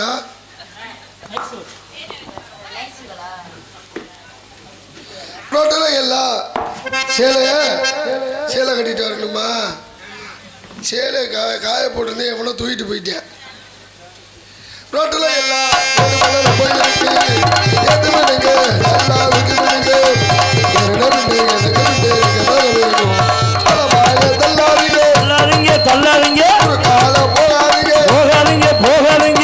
இருக்கா? ரோட்டில் எல்லாம் சேலை கட்டிட்டு வரணுமா? சேலை காய போட்டிருந்தேன், எவனோ தூக்கிட்டு போயிட்டேன். ரோட்டில் எல்லாம் தள்ளாதீங்க போகாதீங்க போகாதீங்க.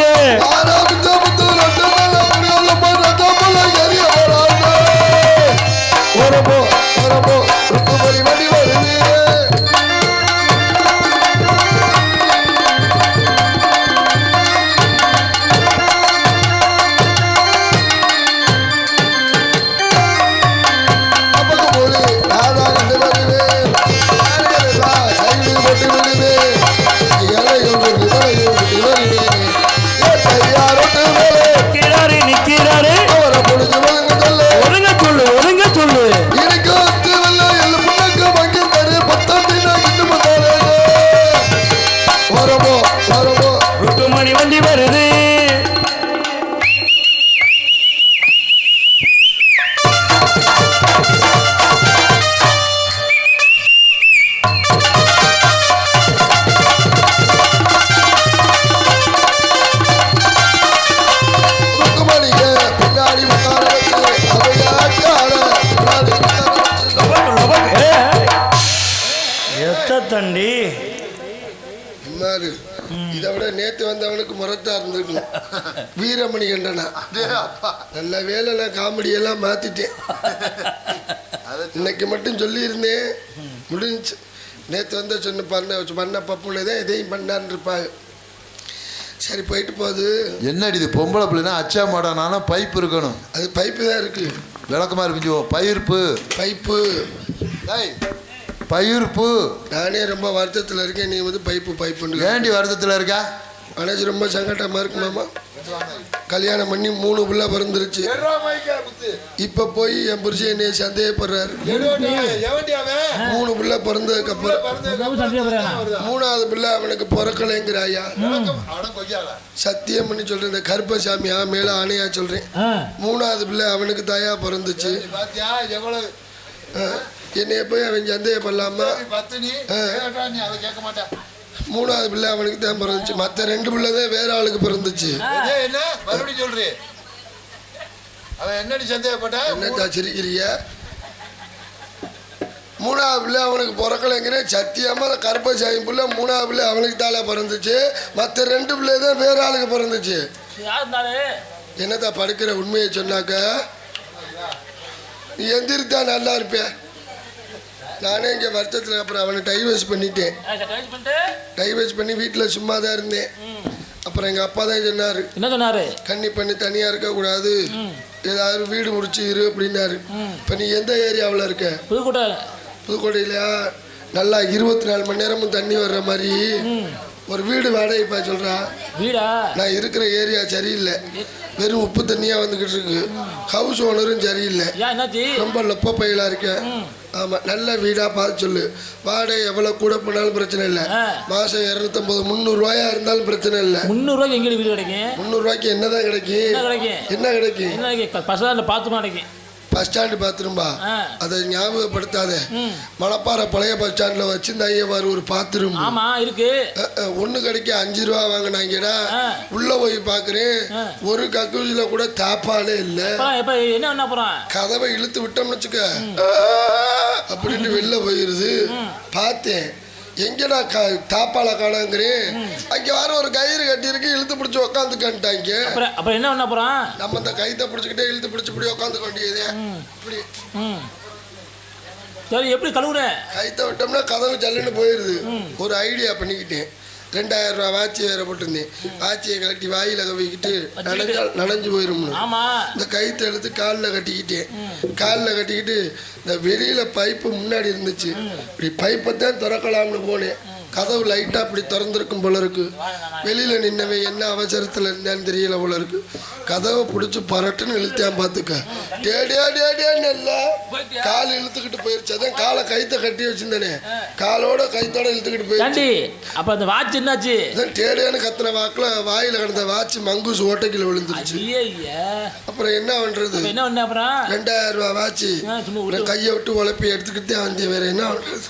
தண்டி இதை விட நேத்து வந்தவனுக்கு முரட்டா இருந்திருக்கணும். வீரமணி கண்டனா நல்ல வேலை, நான் காமெடியெல்லாம் மாத்திட்டேன். இன்னைக்கு மட்டும் சொல்லி இருந்தேன், முடிஞ்சு. நேற்று வந்து சொன்ன பண்ண பப்புள்ளதான் எதையும் பண்ணான்னு இருப்பாங்க. சரி போயிட்டு போகுது. என்னடி இது பொம்பளை பிள்ளைனா அச்சா மாடானாலும் பைப் இருக்கணும். அது பைப்பு தான் இருக்கு, விளக்கமா இருக்கு. பயிர்ப்பு பைப்பு பயிர்ப்பு. நானே ரொம்ப வருத்தத்தில் இருக்கேன். நீ வந்து பைப்பு பைப்புன்னு ஏண்டி வருத்தத்தில் இருக்கா? மனசு ரொம்ப சங்கட்டமா இருக்கு மாமா. கல்யாணம் பண்ணி 3 பிள்ளை பிறந்துருச்சு. இப்ப போய் என் புருஷன் என்னைய சந்தேகப்படுறாரு. 3 பிள்ளை பிறந்ததுக்கு அப்புறம் 3ஆவது பிள்ளை அவனுக்கு பிறக்கலைங்கிறாயா? சத்தியம் பண்ணி சொல்றேன், இந்த கருப்பசாமியா மேல ஆணையா சொல்றேன். 3ஆவது பிள்ளை அவனுக்கு தாயா பிறந்துச்சு. என்னைய போய் அவன் சந்தேகப்படலாமா? 3ஆவது பிள்ளை அவனுக்கு தான் பிறந்துச்சு. மற்ற 2 பிள்ளை தான் வேற ஆளுக்கு பிறந்துச்சு. என்னடா சிரிக்கிறிய? 3ஆவது பிள்ளை அவனுக்கு பிறக்கலைங்கிறேன். சத்தியமா கருப்பசாமி பிள்ளை 3ஆவது பிள்ளை அவனுக்கு தாளா பிறந்துச்சு. மற்ற 2 பிள்ளை தான் வேற ஆளுக்கு பிறந்துச்சு. என்னதான் படுக்கிற உண்மையை சொன்னாக்க நீ எந்திரித்தா நல்லா இருப்பேன். நானே இங்கே வருத்தத்தில் அப்புறம் அவனை டைவர்ஸ் பண்ணிட்டேன். டைவர்ஸ் பண்ணி வீட்டில் சும்மா தான் இருந்தேன். அப்புறம் எங்கள் அப்பா தான் சொன்னார், என்ன சொன்னார்? கன்னி பண்ணி தனியாக இருக்கக்கூடாது, ஏதாவது வீடு முடிச்சு இரு அப்படின்னாரு. இப்போ நீ எந்த ஏரியாவில் இருக்க? புதுக்கோட்டையிலையா? நல்லா 24 மணி நேரமும் தண்ணி வர்ற மாதிரி ஒரு வீடு வாடகை பா சொல்கிறா. வீடா? நான் இருக்கிற ஏரியா சரியில்லை, வெறும் உப்பு தண்ணியாக வந்துக்கிட்டு இருக்கு. ஹவுஸ் ஓனரும் சரியில்லை, ரொம்ப லொப்ப பயிலாக இருக்கேன். ஆமாம், நல்ல வீடாக பார்த்து சொல்லு. வாடகை எவ்வளோ கூட போனாலும் பிரச்சனை இல்லை. மாதம் 250 300 இருந்தாலும் பிரச்சனை இல்லை. 300 எங்கே வீடு கிடைக்கும்? 300 என்னதான் கிடைக்கும்? என்ன கிடைக்கும்? பார்த்து கிடைக்கும். பஸ் ஸ்டாண்டு பாத்ரூம்பா? அதை ஞாபகப்படுத்தாத. மணப்பாறை பழைய பஸ் ஸ்டாண்ட்ல வச்சிருந்தாங்க ஒரு பாத்ரூம். ஆமா இருக்கு. ஒண்ணு கிடைக்க 5 ரூபா வாங்கினாங்கடா. உள்ள போய் பாக்குறேன், ஒரு கக்கூசில கூட தாப்பாலே இல்ல. என்ன கதவை இழுத்து விட்டோம்னு வச்சுக்க அப்படின்னு வெளில போயிருது. பார்த்தேன், எங்கடா தாப்பால காணாங்கிறேன். அங்க வர ஒரு கயிறு கட்டி இருக்கு, இழுத்து பிடிச்சி உக்காந்துக்கிட்டாங்க. அப்புறம் என்ன பண்ண போறான்? நம்ம இந்த கைத்தை பிடிச்சிக்கிட்டே இழுத்து பிடிச்சி இப்படி உக்காந்துக்க வேண்டியது. இப்படி சரி, எப்படி கழுவுற? கைத்தை விட்டோம்னா கதவு ஜல்லுன்னு போயிருது. ஒரு ஐடியா பண்ணிக்கிட்டேன். 2000 ரூபா வாட்சி வேற போட்டிருந்தேன். வாட்சியை கட்டி வாயில கவிக்கிட்டு நனைஞ்சு போயிரும். இந்த கைத்தை எடுத்து காலில் கட்டிக்கிட்டேன். காலில் கட்டிக்கிட்டு இந்த வெளியில பைப்பு முன்னாடி இருந்துச்சு. இப்படி பைப்பை தான் திறக்கலாம்னு போனேன். கதவு லைட்டாக அப்படி திறந்துருக்கும் போல இருக்கு. வெளியில் நின்னவன் என்ன அவசரத்தில் என்னன்னு தெரியல போல இருக்கு. கதவை பிடிச்சி பரட்டுன்னு இழுத்தியான் பார்த்துக்க. டேடியான்னு இல்லை, கால் இழுத்துக்கிட்டு போயிருச்சு. அதான் காலை கைத்தை கட்டி வச்சிருந்தானே, காலோட கைத்தோட இழுத்துக்கிட்டு போயிருச்சு. அப்போ அந்த வாட்ச் என்னாச்சு? டேடியான்னு கத்துன வாக்கில் வாயில் கிடந்த வாட்ச் மங்கூஸ் ஓட்டைக்கில் விழுந்துருச்சு. அப்புறம் என்ன பண்ணுறது? என்ன பண்ண? அப்புறம் 2000 ரூபா வாட்ச் கையை விட்டு உழப்பி எடுத்துக்கிட்டே வந்தேன். வேற என்ன பண்ணுறது?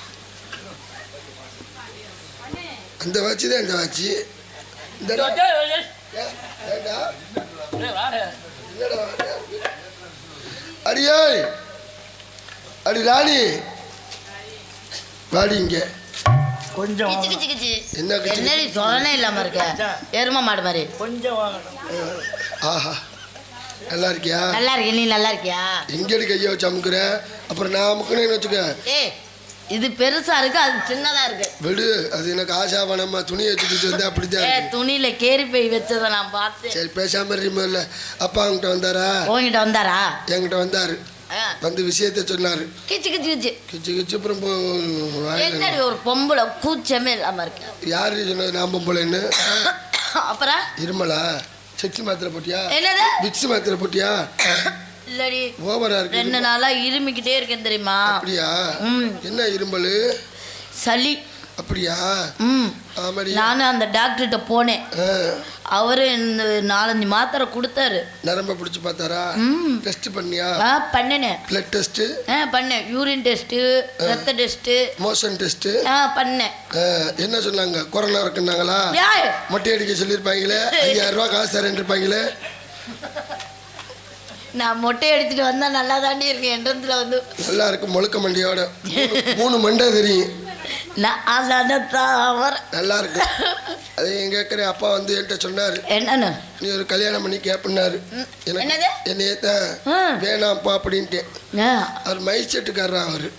அந்த வாட்சி தான் இந்த வாட்சி. அடியே அடி ராணி வாடி இங்க கொஞ்சம். என்ன என்னடி சொல்லனே இல்லாம இருக்க? எரும மாடு மாதிரி கொஞ்சம். ஆஹா, நல்லா இருக்கியா? நல்லா இருக்கே. நீ நல்லா இருக்கியா? எங்கடி கையை வச்சு அமுக்குற? அப்புறம் நான் அமுக்குனேன்னு வச்சுக்க. இது பெருசா இருக்கு, அது சின்னதா இருக்கு. விடு, அது எனக்கு ஆசாவனமா துணியை வச்சுட்டு வந்து அப்படித்தான். துணியில கேரி போய் வச்சதை நான் பார்த்தேன். சரி பேசாம இல்ல. அப்பா உங்ககிட்ட வந்தாரா? உங்ககிட்ட வந்தாரா? என்கிட்ட வந்தாரு. வந்து விஷயத்த சொன்னாரு. கிச்சு கிச்சு கிச்சு கிச்சு கிச்சு. அப்புறம் என்னடி ஒரு பொம்பளை கூச்சமே இல்லாம இருக்கு? யாரு சொன்னது நான் பொம்பளைன்னு? அப்புறம் இருமலா? செக்ஸ் மாத்திரை போட்டியா? என்னது? விக்ஸ் மாத்திரை போட்டியா? இல்லடி, ஓவரா இருக்கு. 2 நாளா இருமிக்கிட்டே இருக்கேன் தெரியுமா? அப்படியா? என்ன இருமலு? சளி. அப்படியா? ஆமாடி. நானும் அந்த டாக்டர்கிட்ட போனேன். அவரு இந்த 4-5 மாத்திரை கொடுத்தாரு. நரம்ப பிடிச்சி பார்த்தாரா? டெஸ்ட் பண்ணியா? பண்ணேன். பிளட் டெஸ்ட் பண்ணேன். யூரின் டெஸ்ட், ரத்த டெஸ்ட், மோஷன் டெஸ்ட் பண்ணேன். என்ன சொன்னாங்க? கொரோனா இருக்குன்னாங்களா? மொட்டை அடிக்க சொல்லியிருப்பாங்களே, 5000 ரூபா காசு தரேன் இருப்பாங்களே. நான் மொட்டை எடுத்துட்டு வந்தா நல்லா தாண்டி இருக்கேன். என்ட்ரன்ஸ்ல வந்து நல்லா இருக்கு. முழுக்க மண்டியோட 3 மண்டை தெரியும். நல்லா இருக்கு. அது எங்க கேட்குற அப்பா வந்து என்கிட்ட சொன்னாரு, என்னன்னு நீ ஒரு கல்யாணம் பண்ணி கேப்பினாரு. என்னையே தான் வேணாம்ப்பா அப்படின்ட்டு. அவர் மைச்செட்டுக்காரரா? அவரு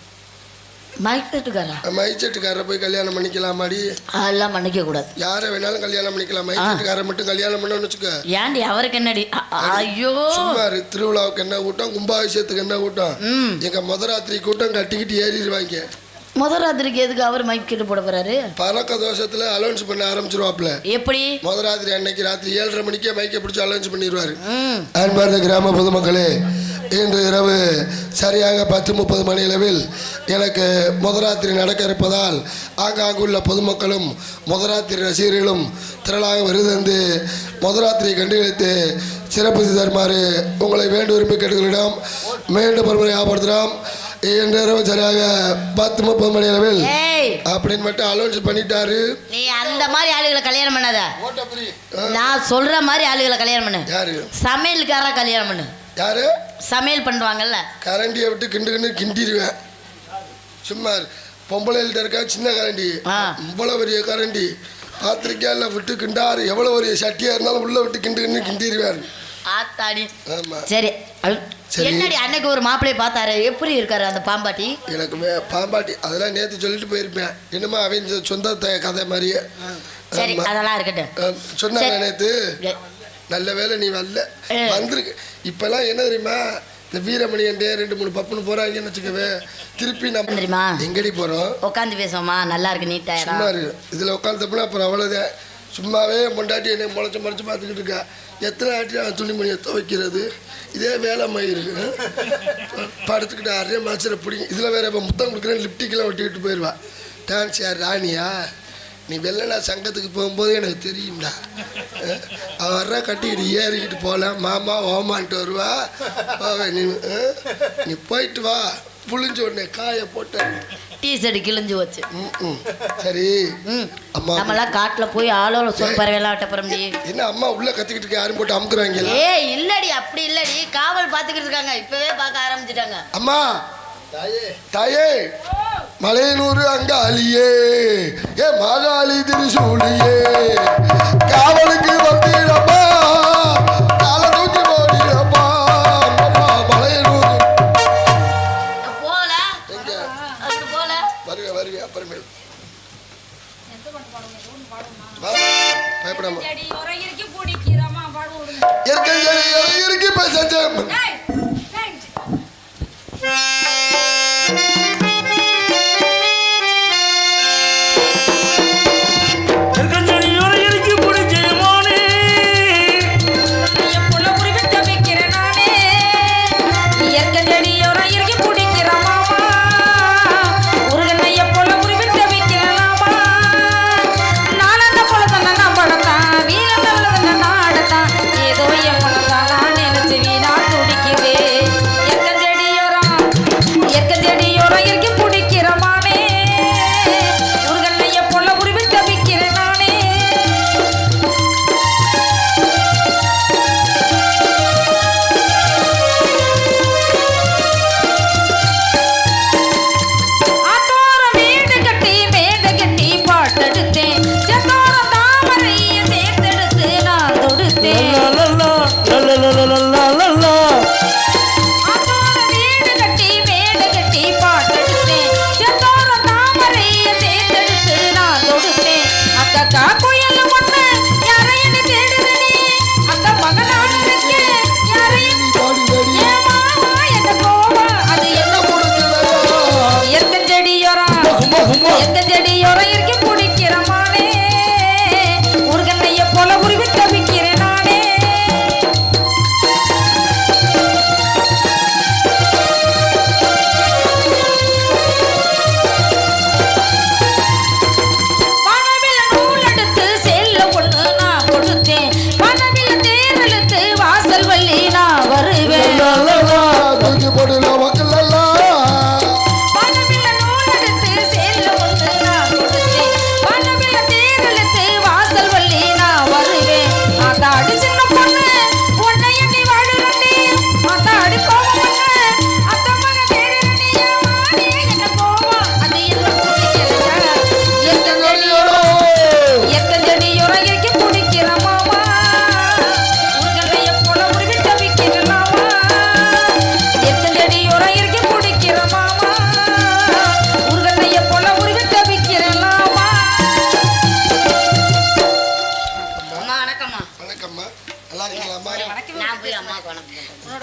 மைச்செட்டுக்காரரை போய் கல்யாணம் பண்ணிக்கலாமாடி? அதெல்லாம் பண்ணிக்க கூடாது. யாரை வேணாலும் கல்யாணம் பண்ணிக்கலாம், மைச்செட்டுக்காரரை மட்டும் கல்யாணம் பண்ணணும்னு வச்சுக்க. ஏன்டி அவருக்கு என்னடி? ஐயோ சும்மா திருவிழாவுக்கு என்ன கூட்டம், கும்பாபிஷேகத்துக்கு என்ன கூட்டம், எங்க முதராத்திரி கூட்டம் கட்டிக்கிட்டு ஏறிடுவாங்க. முதராத்திரிக்கு எதுக்கு அவர் மைக் கிட்ட போட போறாரு? பழக்க தோஷத்துல அலௌன்ஸ் பண்ண ஆரம்பிச்சிருவாப்ல. எப்படி? முதராத்திரி அன்னைக்கு ராத்திரி 7:30 மணிக்கே மைக்கை பிடிச்சி அலௌன்ஸ் பண்ணிடுவாரு. அன்பார்ந்த கிராம பொதுமக்களே, இன்று இரவு சரியாக 10:30 மணி அளவில் எனக்கு முதராத்திரி நடக்க இருப்பதால் ஆங்காங்குள்ள பொதுமக்களும் முதராத்திரி ரசிகர்களும் திரளாக வருதந்து முதராத்திரியை கண்டுகளித்து சிறப்பு தருமாறு உங்களை வேண்டு விரும்பி கேட்டுகளிடம் மீண்டும் ஒருமுறை ஞாபகப்படுத்துகிறோம். இன்று இரவு சரியாக 10:30 மணி அளவில் அப்படின்னு மட்டும் அலௌன்ஸ் பண்ணிட்டாரு. நீ அந்த மாதிரி ஆளுகளை கல்யாணம் பண்ணாத. நான் சொல்ற மாதிரி ஆளுகளை கல்யாணம் பண்ணு. யாரு? சமையல்காரா கல்யாணம் பண்ணு. யாரு? சமையல் பண்ணுவாங்கல்ல. கரண்டியை விட்டு கிண்டிடுவேன். சும்மா பொம்பளைகிட்ட இருக்கா சின்ன கரண்டி, இவ்வளவு பெரிய கரண்டி பார்த்துருக்கா? இல்லை விட்டு கிண்டாரு. எவ்வளோ ஒரு சட்டியாக இருந்தாலும் உள்ள விட்டு கிண்டிடுவார். ஆத்தாடி. ஆமா சரி. என்னடி அன்னைக்கு ஒரு மாப்பிள்ளையை பார்த்தாரு, எப்படி இருக்காரு அந்த பாம்பாட்டி? எனக்கு பாம்பாட்டி அதெல்லாம் நேற்று சொல்லிட்டு போயிருப்பேன். என்னமோ அவங்க சொந்த கதை மாதிரியே. சரி, அதெல்லாம் இருக்கட்டும். சொன்னாங்க நேற்று. நல்ல வேலை நீ வரல, வந்திருக்கு. இப்பெல்லாம் என்ன தெரியுமா, இந்த வீரமணி எண்டே 2-3 பப்புன்னு போறாங்கன்னு வச்சுக்கவே, திருப்பி நம்ம தெரியுமா எங்கடி போறோம்? உட்காந்து பேசுவோமா? நல்லா இருக்கு, நீட்டா சும்மா இருக்கு. இதுல உட்காந்துப்பா அப்புறம் அவ்வளவுதான். சும்மாவே பொண்டாட்டி என்னை முளைச்சு பார்த்துக்கிட்டு இருக்கா. எத்தனை ஆட்டி துணிமணியை துவைக்கிறது, இதே வேலை மயிருக்கு. படுத்துக்கிட்டு 6 மாதத்தில் பிடிக்கும். இதில் வேற இப்போ முத்தம் கொடுக்குறேன், லிப்டிக்கெல்லாம் ஒட்டிக்கிட்டு போயிடுவா. டான்ஸ் யார்? ராணியா? நீ வெள்ளனா சங்கத்துக்கு போகும்போது எனக்கு தெரியும்டா. அவள் வர்றா கட்டிக்கிட்டு ஏறிக்கிட்டு போகலாம், மாமா ஓமான்ட்டு வருவா. நீ போயிட்டு வா. புளிஞ்ச உடனே காய போட்ட டீ-ஷர்ட் கிழிஞ்சு வச்சு. சரி அம்மா நம்மளாம் காட்டுல போய் ஆளோட சொல் பறவைலாம் வெட்ட போற முடியும். என்ன அம்மா உள்ள கத்திக்கிட்டு யாரும் போட்டு அமுக்குறாங்க? இல்லடி, அப்படி இல்லடி, காவல் பாத்துக்கிட்டு இருக்காங்க. இப்பவே பார்க்க ஆரம்பிச்சிட்டாங்க. அம்மா தாயே மலையனூர் அங்காளியே, ஏ மாகாளி திருசூலியே, காவலுக்கு வந்திடப்பா, காலை தூக்கி போடிடப்பா. மலையனூர் போல போல வருவேன் அப்புறமேல். பயப்படாம இருக்கு பேச.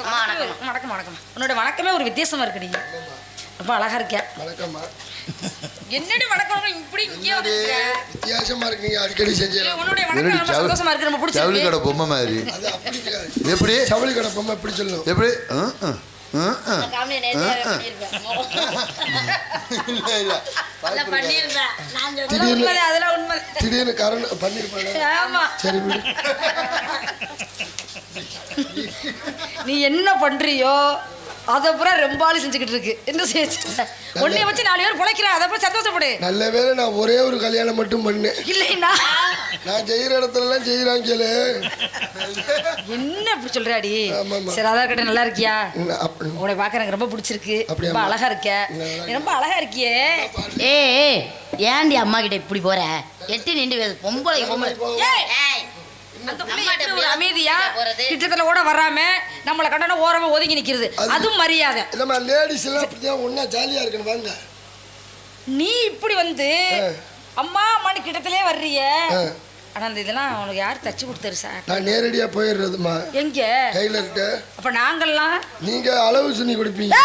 வணக்கம் வணக்கம். உன்னோட வணக்கமே ஒரு வித்தியாசமா இருக்குடி. ரொம்ப அழகா இருக்க. வணக்கம்மா. என்னடி வணக்கம் இப்படி இங்கே வந்துருக்க? வித்தியாசமா இருக்கீங்க, அடிக்கடி செஞ்சேன். உன்னோட வணக்கம் ரொம்ப சந்தோஷமா இருக்கு, ரொம்ப பிடிச்சிருக்கு. ஜவுளி கடை பொம்மை மாதிரி. அது அப்படி கிடையாது. எப்படி ஜவுளி கடை பொம்மை எப்படி சொல்லும்? எப்படி காமெடி நேர்த்தியா பண்ணிருப்பேன். பண்ணிருப்பேன். நான் சொல்றது உண்மை, அதெல்லாம் உண்மை. திடீர்னு காரணம் பண்ணிருப்பாங்க. ஆமா. சரி விடு. நீ என்ன பண்றியோ அதை பூரா ரொம்பாலும் செஞ்சுக்கிட்டு இருக்கு. என்ன செய்ய ஒன்னைய வச்சு 4 பேர் பிழைக்கிறேன், அதை போய் சந்தோஷப்படு. நல்ல வேளை நான் ஒரே ஒரு கல்யாணம் மட்டும் பண்ணேன். இல்லைன்னா நான் செய்யற இடத்துல எல்லாம் செய்யறாங்க. என்ன இப்படி சொல்றாடி? ஆமாம்மா. சரி அதான் இருக்கட்டும். நல்லா இருக்கியா? அப்படி உன்னை பார்க்க எனக்கு ரொம்ப பிடிச்சிருக்கு. அப்படியா? ரொம்ப அழகா இருக்க. நீ ரொம்ப அழகா இருக்கியே. ஏய் ஏன்டி அம்மா கிட்ட இப்படி போற? எட்டி நின்று பொம்பளை பொம்பளை. ஏய் அந்த புள்ள அமைதியா கிட்டத்துல கூட வராம நம்மளை கண்டன ஓரமா ஒதுங்கி நிக்கிறது, அதுவும் மரியாதை இல்லம்மா. லேடிஸ் எல்லாம் அப்படிதான் ஒண்ணா ஜாலியா இருக்கணும். வாங்க. நீ இப்படி வந்து அம்மா அம்மானு கிட்டத்திலே வர்றிய. ஆனா அந்த இதெல்லாம் உனக்கு யார் தச்சு கொடுத்தாரு சார்? நான் நேரடியா போயிடுறதுமா. எங்க டைலர்ட்ட. அப்ப நாங்கெல்லாம் நீங்க அளவு துணி கொடுப்பீங்க.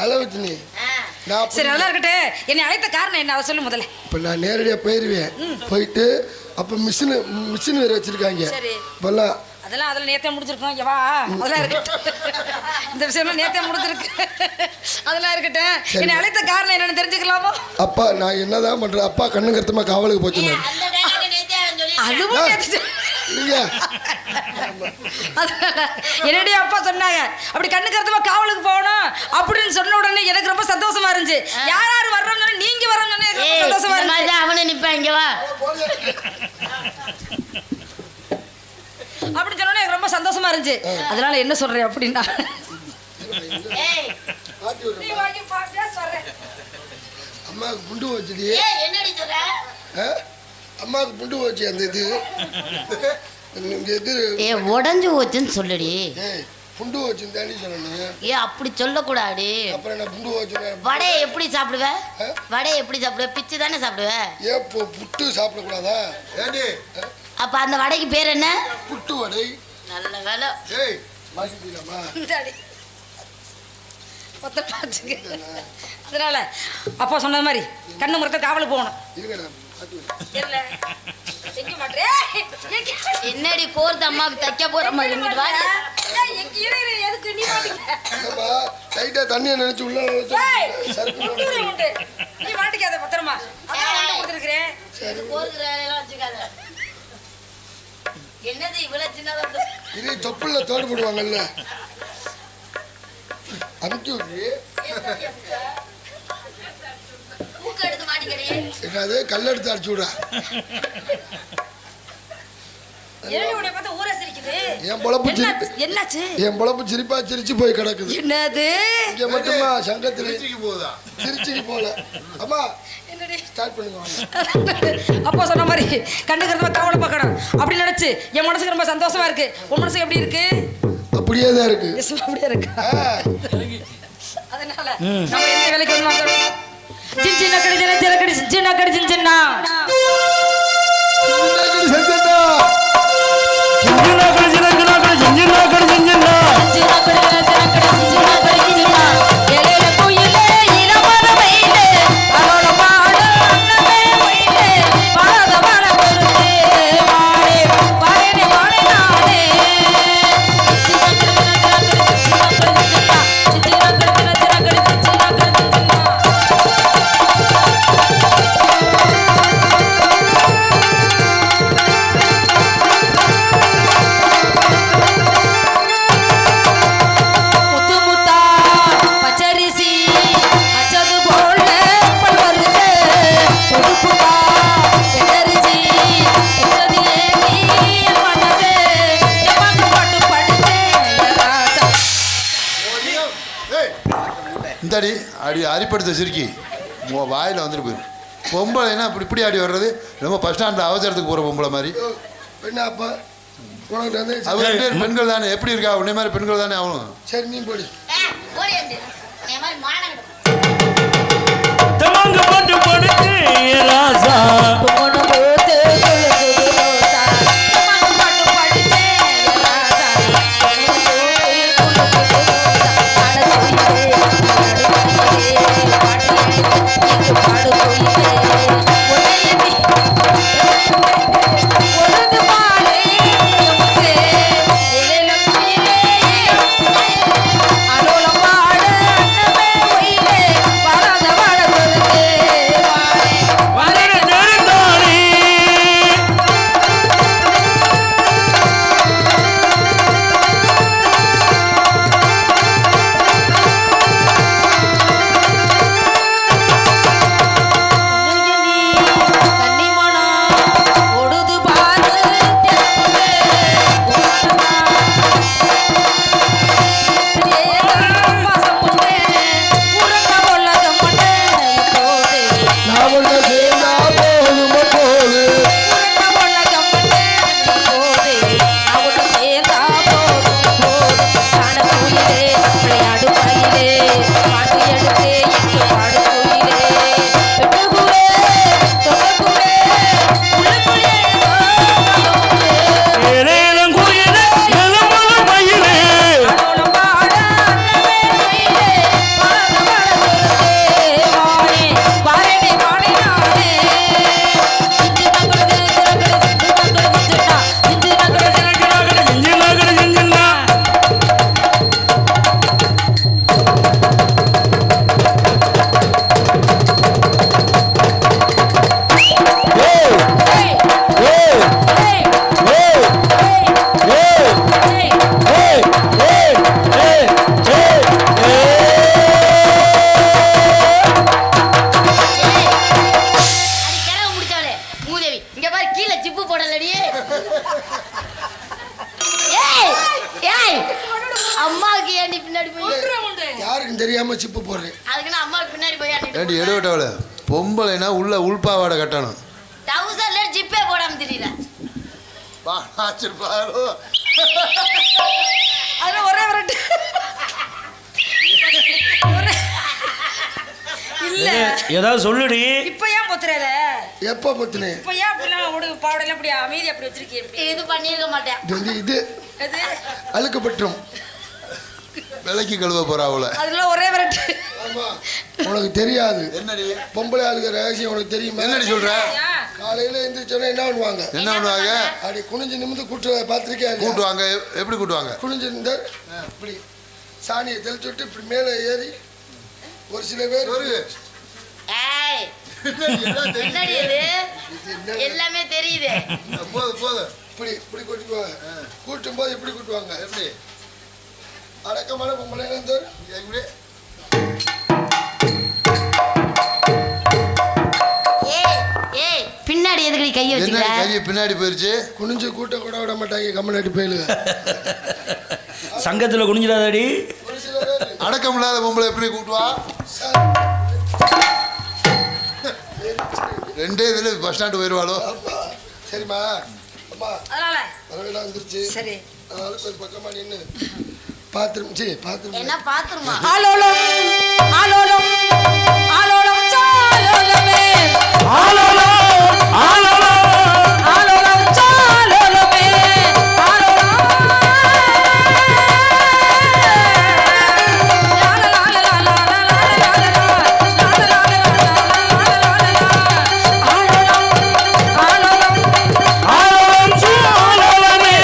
அளவு துணி. சரி நல்லா இருக்கட்டே. என்னை அழைத்த காரணம் என்ன, அதை சொல்லு முதல்ல. இப்ப நான் நேரடியா போயிருவேன். போயிட்டு அப்ப மிஷின் வேற வச்சிருக்காங்க. இப்பெல்லாம் அதெல்லாம் நேத்தே முடிச்சிருக்கோம். எவா அதெல்லாம் இருக்கு. இந்த விஷயம்லாம் நேத்தே முடிச்சிருக்கு. அதெல்லாம் இருக்கட்டும். என்னை அழைத்த காரணம் என்னன்னு தெரிஞ்சுக்கலாமோ? அப்பா நான் என்னதான் பண்றேன்? அப்பா கண்ணு கருத்தமா காவலுக்கு போச்சு. என்னடி அப்பா சொன்னாங்க அப்படி கண்ணு கருத்தமா காவலுக்கு போகணும் அப்படின்னு சொன்ன உடனே எனக்கு ரொம்ப சந்தோஷமா இருந்துச்சு. யார் யார் வர்றோம்னு நீங்க வரோம்னு சந்தோஷமா இருந்துச்சு. அவனை நிப்பா இங்க வா அப்படி சொன்னோன்னே எனக்கு ரொம்ப சந்தோஷமா இருந்துச்சு. அதனால என்ன சொல்றேன் அப்படின்னா, அம்மாவுக்கு புண்டு வச்சுடி. அம்மாவுக்கு புண்டு வச்சு அந்த இது உடஞ்சு போச்சுன்னு சொல்லுடி. புண்டு வச்சுன்னு தாண்டி சொல்லணும். அப்படி சொல்லக்கூடாது. அப்புறம் என்ன புண்டு வச்சு? வடையை எப்படி சாப்பிடுவ? வடையை எப்படி சாப்பிடுவ? பிச்சு தானே சாப்பிடுவ. ஏன் புட்டு சாப்பிடக்கூடாதா? அப்ப அந்த வடைக்கு பேர் என்ன? புட்டு வடை. நல்ல வேலை. அதனால அப்பா சொன்ன மாதிரி கண்ணு முறத்த காவலுக்கு போகணும். என்னடி கோர்த்து அம்மாவுக்கு தைக்க போற மாதிரி தண்ணியை நினைச்சு உள்ள நீ மாட்டிக்காத பத்திரமா. கொடுத்துருக்கிறேன். என்னது இவ்வளவு சின்னதா இது தொப்புல தோடு போடுவாங்கல்ல, அதுக்கு என்னது கல் எடுத்து அடிச்சு விட. என் பொழப்பு சிரிப்பா சிரிச்சு போய் கிடக்குது. என்னது இங்க மட்டுமா சங்கத்துல சிரிச்சுக்கு போல. அம்மா ஸ்டார்ட் பண்ணுங்க. அப்பா சொன்ன மாதிரி கண்டுக்கிறத காவலை பார்க்கணும் அப்படின்னு நினைச்சு என் மனசுக்கு ரொம்ப சந்தோஷமா இருக்கு. உன் மனசுக்கு எப்படி இருக்கு? அப்படியே தான் இருக்கு. அப்படியே இருக்கு. அதனால நம்ம எந்த வேலைக்கு வந்து மாட்டோம். சின்ன கடை சின்ன கடை சின்ன கடை சின்ன சின்ன இந்தாடி அடி அரிப்படுத்த சிரிக்கி வாயில் வந்துட்டு போயிடும். பொம்பளைன்னா இப்படி இப்படி ஆடி வர்றது ரொம்ப ஃபஸ்ட் ஸ்டாண்ட் அவசரத்துக்கு போகிற பொம்பளை மாதிரி. அவர் பெண்கள் தானே, எப்படி இருக்கா உன்னை மாதிரி பெண்கள் தானே ஆகணும். சரி நீ போடி. நான் தெரியாம சிப்பு போடுறேன். அதுக்குன்னு அம்மாவுக்கு பின்னாடி போய் ஏண்டி எடுவட்டவள பொம்பளைனா உள்ள உள்பாவாடை கட்டணும். டவுசர்ல ஜிப்பே போடாம தெரியல. அதுல ஒரே வரட்டு இல்ல ஏதாவது சொல்லுடி. இப்ப ஏன் பொத்துறல? எப்ப பொத்துனே? இப்ப ஏன் அப்படிலாம் ஓடு பாவடையில அப்படி அமைதி அப்படி வச்சிருக்கீங்க? இது பண்ணிருக்க மாட்டேன். இது வந்து இது எது? அழுக்கப்பட்டும் விலைக்கு கழுவ போறா அவள. அதுல ஒரே வரட்டு. ஆமா உனக்கு தெரியாது. என்னடி பொம்பளை ஆளுக ரகசியம் உனக்கு தெரியுமா? என்னடி சொல்ற? காலையில எந்திரிச்சோன்னா என்ன பண்ணுவாங்க? என்ன பண்ணுவாங்க? அப்படி குனிஞ்சு நிமிந்து கூட்டு பார்த்துருக்கியா? கூட்டுவாங்க. எப்படி கூட்டுவாங்க? குனிஞ்சு இந்த இப்படி சாணியை தெளிச்சு விட்டு இப்படி மேலே ஏறி ஒரு சில பேர் ஏய் என்னடி இது? எல்லாமே தெரியுது. போது இப்படி இப்படி கூட்டுவாங்க. கூட்டும் போது இப்படி கூட்டுவாங்க. எப்படி அடக்கமான பொம்பளை இப்படி ஏய் பின்னாடி எதுக்கு நீ கையை என்ன வச்சுக்க? கையை பின்னாடி போயிருச்சு. குனிஞ்சு கூட்ட கூட விட மாட்டாங்க. கம்மநாட்டி போயிலுங்க. சங்கத்துல குனிஞ்சிடாதடி. ஒரு சில பேர் அடக்கம் இல்லாத பொம்பளை எப்படி கூட்டுவா? ரெண்டே இதுல பஸ் ஸ்டாண்டு போயிருவாளோ? சரிம்மா அம்மா அதனால வரவேலாம் வந்துருச்சு. சரி அதனால கொஞ்சம் பக்கமா நின்று பாத்ரூம் பாத்ரூம் என்ன பாத்துருமா? ஆலோலம் ஆலோலம் ஆலோலம் சாலோலமே ஆலோலம் ஆலோலம் ஆலோலம் சாலோலமே ஆலோலம் ஆலோலம் சாலோலமே.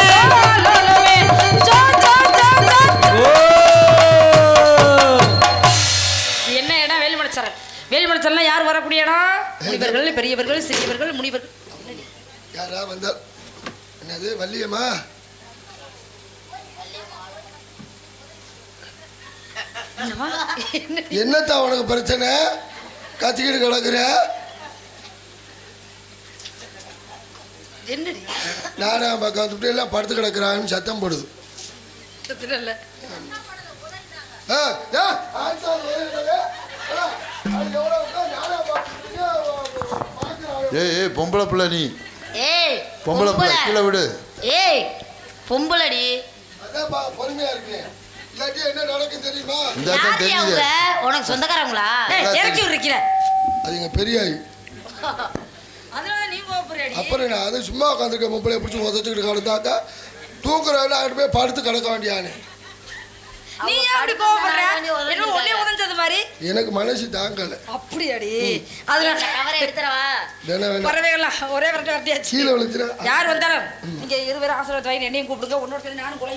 ஓ என்ன இடம்? வேலுமணச்சரன். வேலுமணச்சரன் யார் வரக்கூடிய இடம்? முனிவர்கள், பெரியவர்கள், சிறியவர்கள், முனிவர்கள். யாரா வந்தா என்னது வள்ளியம்மா? என்னத்தான் உனக்கு பிரச்சனை? கத்திக்கிட்டு கிடக்குற? என்னடி? நானா பக்கம் வந்துட்டு எல்லாம் படுத்து கிடக்குறான்னு சத்தம் போடுது. இல்ல ஆ, ஆ, ஆச்சா, எவ்வளோ நானா பார்க்குறேன். ஏய் பொம்பளை பிள்ளை நீ. ஏய் பொம்பளை பிள்ளை கீழே விடு. ஏய் பொம்பளடி. அதான்ப்பா பொறுமையா இருக்கு. இல்லாட்டி என்ன நடக்கும் தெரியுமா? இந்த தான் யாரு தெரியுது. அவங்க? உனக்கு சொந்தக்காரங்களா? இறக்கி விடுறீங்க. அது எங்க பெரியாய். அதனால நீ கோபப்படுறடி. அப்புறம் நான் அது சும்மா உட்காந்துருக்க பொம்பளை பிடிச்சி உதச்சிக்கிட்டு கிடந்தாக்கா தூக்குறவன அங்கிட்டு போய் படுத்து கிடக்க வேண்டியானே. நீ அப்படி கோபப்படுற? என்ன ஒண்ணே உதஞ்சது மாதிரி? எனக்கு மனசு தாங்கல. அப்படியாடி? அதனால கவரை எடுத்துறவா? வேணா வேணா பறவைகள்லாம் ஒரே வரட்டு வரட்டியாச்சு. கீழே விழுந்துற. யார் வந்தாலும் நீங்க இருவரும் ஆசீர்வாதம் வாங்கி என்னையும் கூப்பிடுங்க. உன்னோட சேர்ந்து நானும் குழம்பு